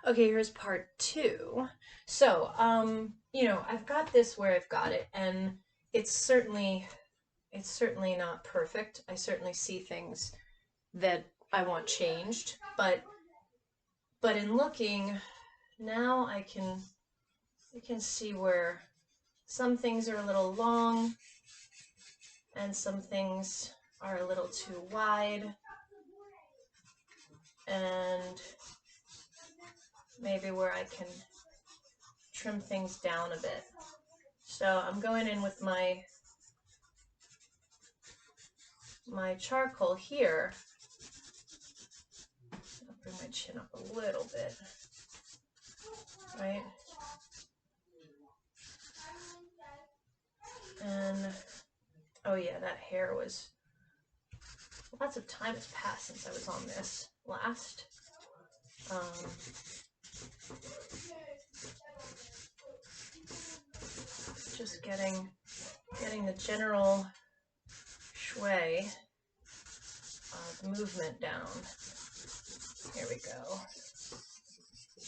Okay, here's part two. So, I've got this where I've got it, and it's certainly not perfect. I certainly see things that I want changed, but in looking now I can see where some things are a little long and some things are a little too wide, and maybe where I can trim things down a bit. So I'm going in with my charcoal here. I'll bring my chin up a little bit, right? And oh yeah, that hair was, lots of time has passed since I was on this last. Just getting the general shui of movement down. Here we go.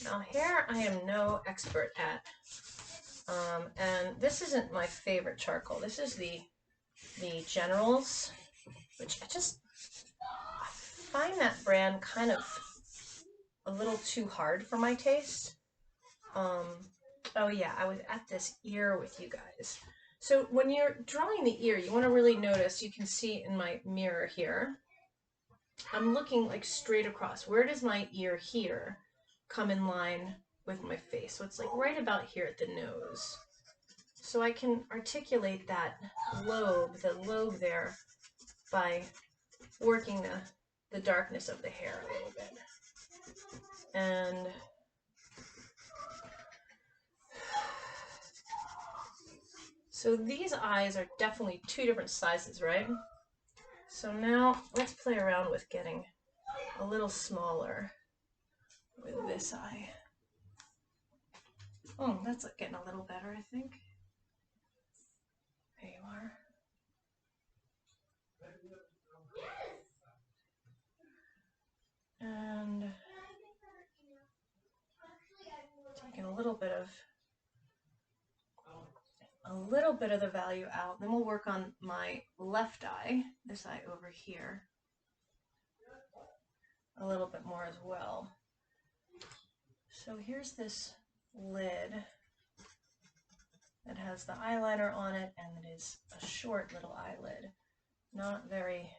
Now hair I am no expert at, and this isn't my favorite charcoal. This is the Generals, which I find that brand kind of a little too hard for my taste. Oh yeah, I was at this ear with you guys. So when you're drawing the ear, you want to really notice, you can see in my mirror here, I'm looking like straight across. Where does my ear here come in line with my face? So it's like right about here at the nose. So I can articulate that lobe, the lobe there, by working the darkness of the hair a little bit. And so these eyes are definitely two different sizes, right? So now let's play around with getting a little smaller with this eye. Oh, that's getting a little better, I think. There you are. And taking a little bit of the value out. Then we'll work on my left eye, this eye over here, a little bit more as well. So here's this lid that has the eyeliner on it, and it is a short little eyelid, not very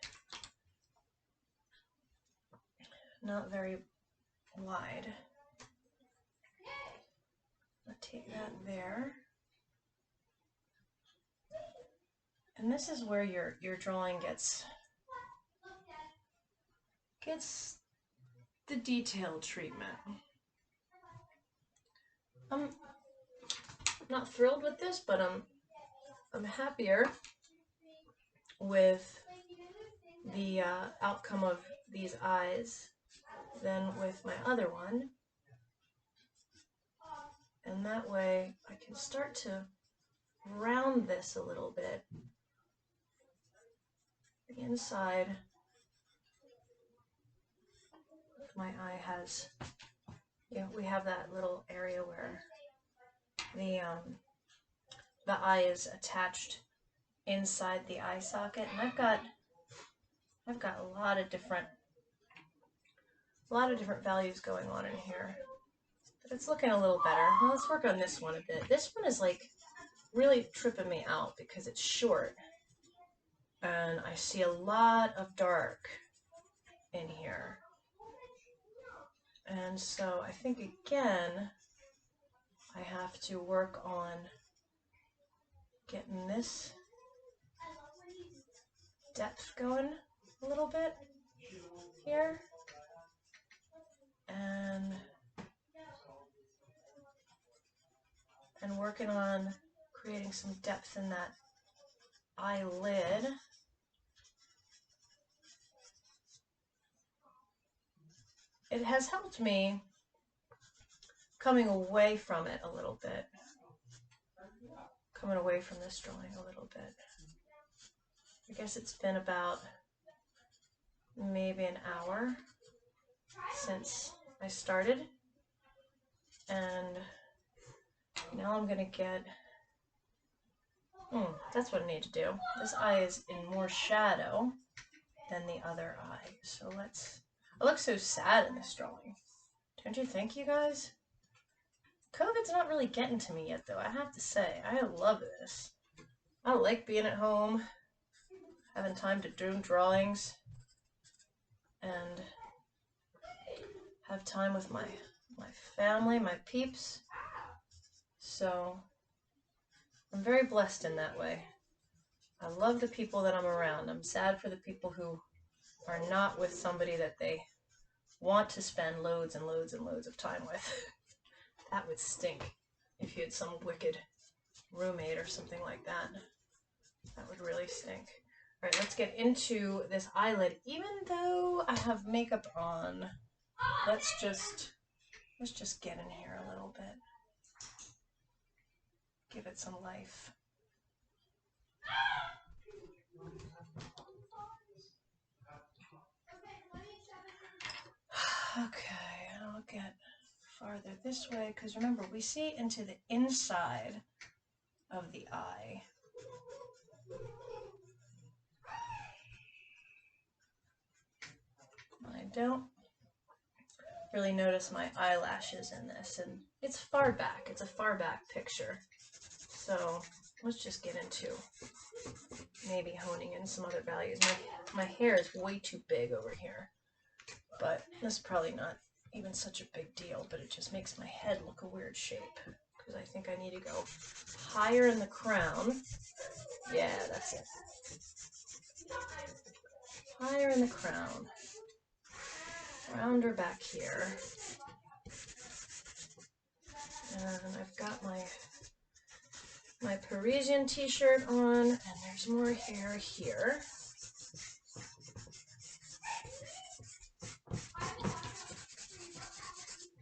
wide. I'll take that there. And this is where your drawing gets the detailed treatment. I'm not thrilled with this, but I'm happier with the outcome of these eyes than with my other one. And that way I can start to round this a little bit. The inside of my eye has, we have that little area where the eye is attached inside the eye socket, and I've got a lot of different values going on in here. But it's looking a little better. Well, let's work on this one a bit. This one is like really tripping me out because it's short, and I see a lot of dark in here. And so I think again I have to work on getting this depth going a little bit here, and working on creating some depth in that eyelid. It has helped me coming away from it a little bit, coming away from this drawing a little bit. I guess it's been about maybe an hour since I started, And now I'm gonna get, that's what I need to do. This eye is in more shadow than the other eye. So let's, I look so sad in this drawing. Don't you think, you guys? COVID's not really getting to me yet, though, I have to say. I love this. I like being at home, having time to do drawings, and have time with my family, my peeps. So I'm very blessed in that way. I love the people that I'm around. I'm sad for the people who are not with somebody that they want to spend loads and loads and loads of time with. That would stink if you had some wicked roommate or something like that. That would really stink. All right, let's get into this eyelid. Even though I have makeup on, let's just get in here a little bit. Give it some life. Okay, I'll get farther this way, because remember, we see into the inside of the eye. I don't really notice my eyelashes in this, and it's far back. It's a far back picture. So let's just get into maybe honing in some other values. My hair is way too big over here, but this is probably not even such a big deal, but it just makes my head look a weird shape, because I think I need to go higher in the crown. Yeah, that's it. Higher in the crown. Rounder back here. And I've got my Parisian t-shirt on, and there's more hair here.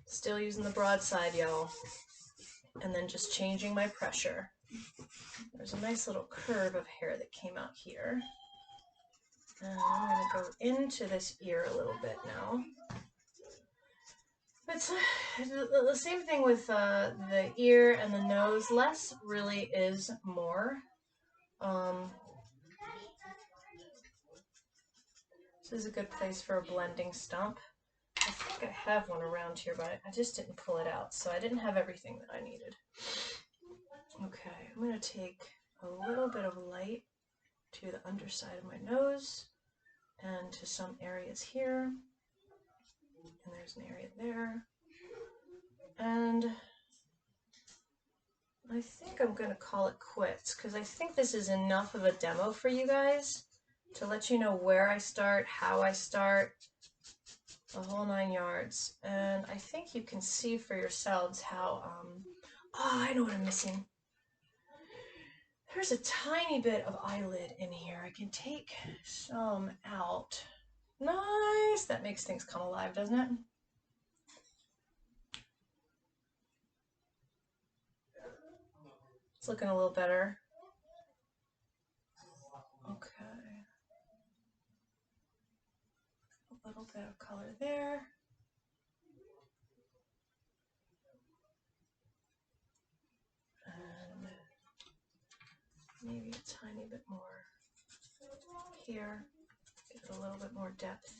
Still using the broadside, y'all. And then just changing my pressure. There's a nice little curve of hair that came out here. And I'm going to go into this ear a little bit now. It's the same thing with the ear and the nose. Less really is more. This is a good place for a blending stump. I think I have one around here, but I just didn't pull it out, so I didn't have everything that I needed. Okay, I'm going to take a little bit of light to the underside of my nose and to some areas here. And there's an area there. And I think I'm going to call it quits, because I think this is enough of a demo for you guys to let you know where I start, how I start, the whole 9 yards. And I think you can see for yourselves how, oh, I know what I'm missing. There's a tiny bit of eyelid in here. I can take some out. Nice! That makes things come alive, doesn't it? It's looking a little better. Okay. A little bit of color there. And maybe a tiny bit more here. Give it a little bit more depth.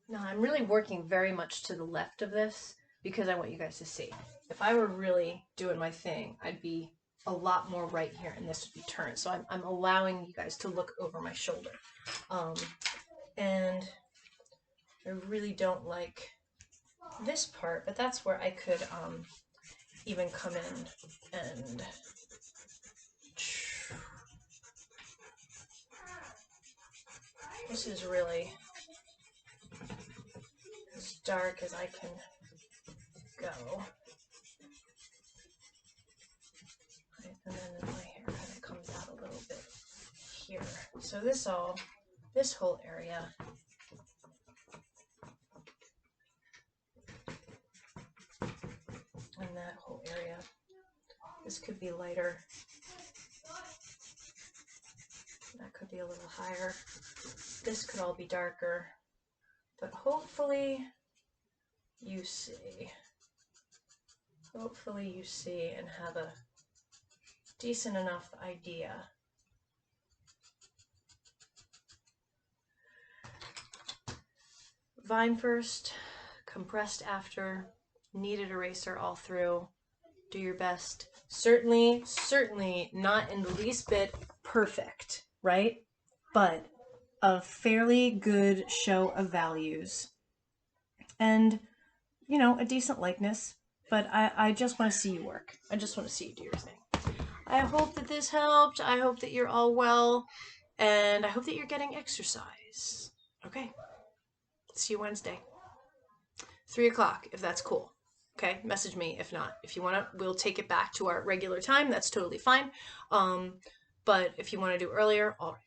Now I'm really working very much to the left of this because I want you guys to see. If I were really doing my thing, I'd be a lot more right here and this would be turned. So I'm allowing you guys to look over my shoulder. And I really don't like this part, but that's where I could even come in and this is really as dark as I can go. Right, and then my hair kind of comes out a little bit here. So this whole area and that whole area This could be lighter. That could be a little higher. This could all be darker. But hopefully you see. Hopefully you see and have a decent enough idea. Vine first, compressed after, kneaded eraser all through. Do your best. Certainly not in the least bit perfect, right? But a fairly good show of values. And, you know, a decent likeness. But I just want to see you work. I just want to see you do your thing. I hope that this helped. I hope that you're all well. And I hope that you're getting exercise. Okay. See you Wednesday. 3 o'clock, if that's cool. Okay, message me if not. If you want to, we'll take it back to our regular time. That's totally fine. But if you want to do earlier, all right.